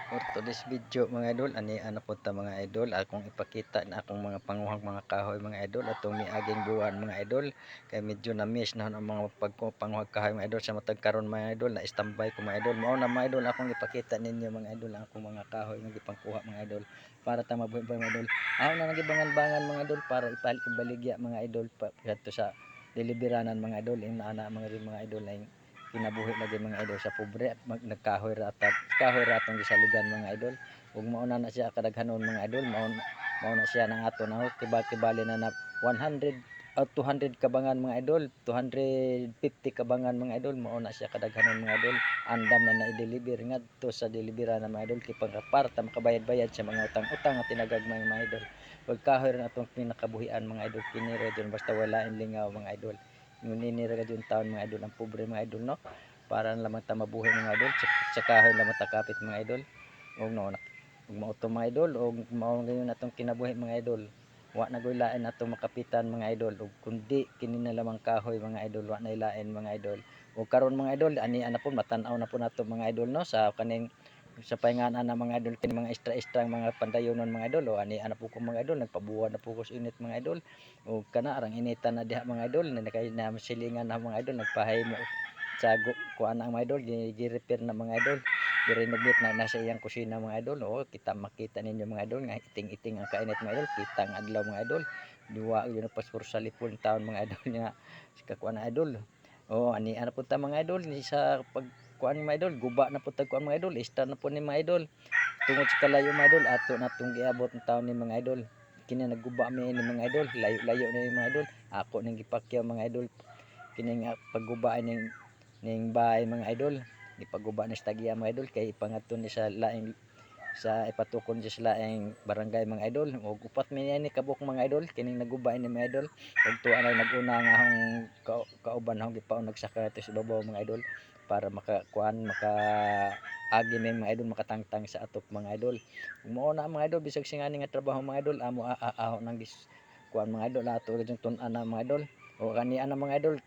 For today's video mga idol, ani ano po ta mga idol, akong ipakita na akong mga panguhang mga kahoy mga idol atong miaging buwan mga idol. Kay medyo na miss na ang mga panguhang kahoy mga idol sa matag karon mga idol, na standby ko mga idol. Mao na mga idol akong ipakita ninyo mga idol ang akong mga kahoy nga gipangkuha mga idol para ta mabuhi mga idol. Aw na nagibangan-bangan mga idol para ibaligya mga idol pa kadto sa deliberanan mga idol. Ana mga idol ay kinabuhi lagi mga idol sa pobre at nagkahoy ratong gisaligan mga idol. Ug mao na siya kadaghanon mga idol, mao na siya nang ato na kibali na 100 o 200 kabangan mga idol, 250 kabangan mga idol, mao na siya kadaghanon mga idol. Andam na na-deliver ngadto sa delibera na mga idol kay pagkaparta makabayad-bayad sa mga utang-utang nga tinagagmay mga idol. Pagkahoy ra atong pinakabuhian mga idol, kini ra basta wala in lingaw mga idol. Ngunini ra yung taon mga idol ang pobre mga idol no, para lamang ta mabuhay mga idol sa kahoy lamang ta kapit mga idol. Og no ug mao to mga idol, og mao ngayon atong kinabuhi mga idol. Wa na goy lain atong makapitan mga idol, ug kundi kini na lamang kahoy mga idol, wa na lain mga idol. Ug karon mga idol ani ana po matan-aw na po nato mga idol no sa kaning sa painganan na mga idol kini mga extra mga pandayonon mga idol. O ani ana po ko mga idol, nagpabuhat na po ko sa init mga idol. O kana arang initan na diha mga idol, na kay na silingan na mga idol, nagpahimo sa kuan ang mga idol, gi-repair na mga idol, gi-renovate na nasa iyang kusina mga idol. O kita makita ninyo mga idol nga iting-iting ang kainit mga idol, kitang adlaw mga idol, duwa yun paspor sa lipon taon mga idol nga kakuan na idol. O ani ana punta mga idol ni sa pag kuan mga idol, guba na pud tag kuan mga idol, start na po ni mga idol. Tungod sa kalayo mga idol, ato natong giabot ang taon ni mga idol. Kini nagguba mi ni mga idol, layo-layo ni mga idol. Ako ning gipakyaw mga idol. Kini nga pagguba ning bahay mga idol. Gipagguba ni stagya mga idol kay ipangadto ni sa laing sa ipatukon sa laing barangay mga idol. Og upat mi ni kabuk mga idol kining naguba ni mga idol. Ug tuwa na nag-una nga akong kauban akong gipaon nagsaka sa ibabaw mga idol para makakuan agi may mga idol makatangtang sa atok mga idol. Mao na mga idol, bisag singani nga trabaho mga idol amo aaho nang kuan mga idol ato gyud tun-an na mga idol. O kani ana mga idol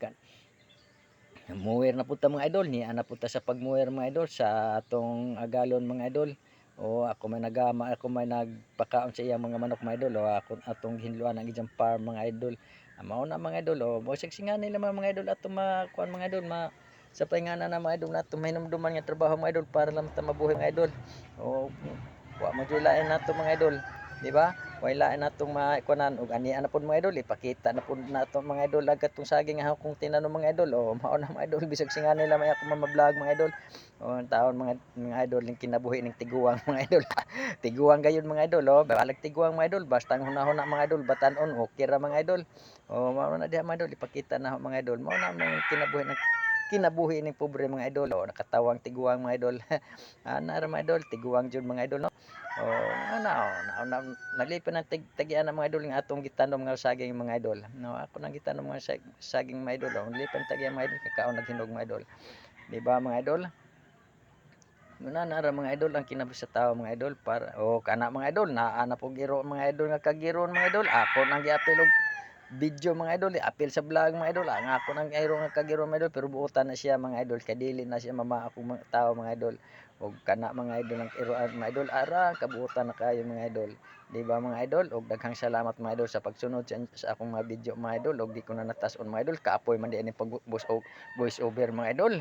muwer na punta mga idol, ni ana punta sa pagmuwer mga idol sa atong agalon mga idol. O ako may nagpakaon sa iyang mga manok mga idol. O ako atong hinluan ang ijang farm mga idol. Mao na mga idol. O bisag singani lamang mga idol atong kuan mga idol sa paingana na mga idol nato mahinumduman nga trabaho mga idol para lang ta mabuhi mga idol. O wa man lain nato mga idol, di ba? Way lain natong maikuanan. Og ani ana pud mga idol, ipakita na pud nato mga idol agad tong saging nga akong tinanom mga idol. O mao na mga idol, bisag singani lamang ako ma-vlog mga idol. O taon mga idol ning kinabuhi ning tiguang mga idol. Tiguang gayud mga idol. O balag tiguang mga idol, basta hunahuna mga idol, batan-on okay ra mga idol. O mao na diha mga idol, ipakita na mga idol. Mao na ang kinabuhi ng pobre mga idol. O nakatawang tiguang mga idol. Ana ra mga idol, tiguang jud mga idol no. O nalipay ng tagian ng mga idol nga atong gitanom nga saging mga idol. No, ako nang gitanom nga saging mga idol. O nalipay tagian mga idol kakaon naghinog mga idol. Di ba mga idol? Muna na ra mga idol ang kinabuhi sa tao mga idol para o kana mga idol naa na po giro mga idol nga kagiron mga idol. Ako nang giapil og video mga idol, apil sa vlog mga idol. Ang ako nang ayro nga kagiro mga idol pero buotan na siya mga idol kay dili na siya mama ako mga tao mga idol. Og kana mga idol ang iroan mga idol ara kabuotan na kayo mga idol. Di ba mga idol? Og daghang salamat mga idol sa pagsunod sa akong mga video mga idol. Og di ko na natas-on mga idol, kaapoy man di ani pag voice over mga idol.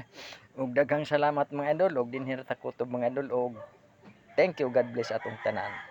Og daghang salamat mga idol og dinhi ra ta kutob mga idol og thank you, God bless atong tanan.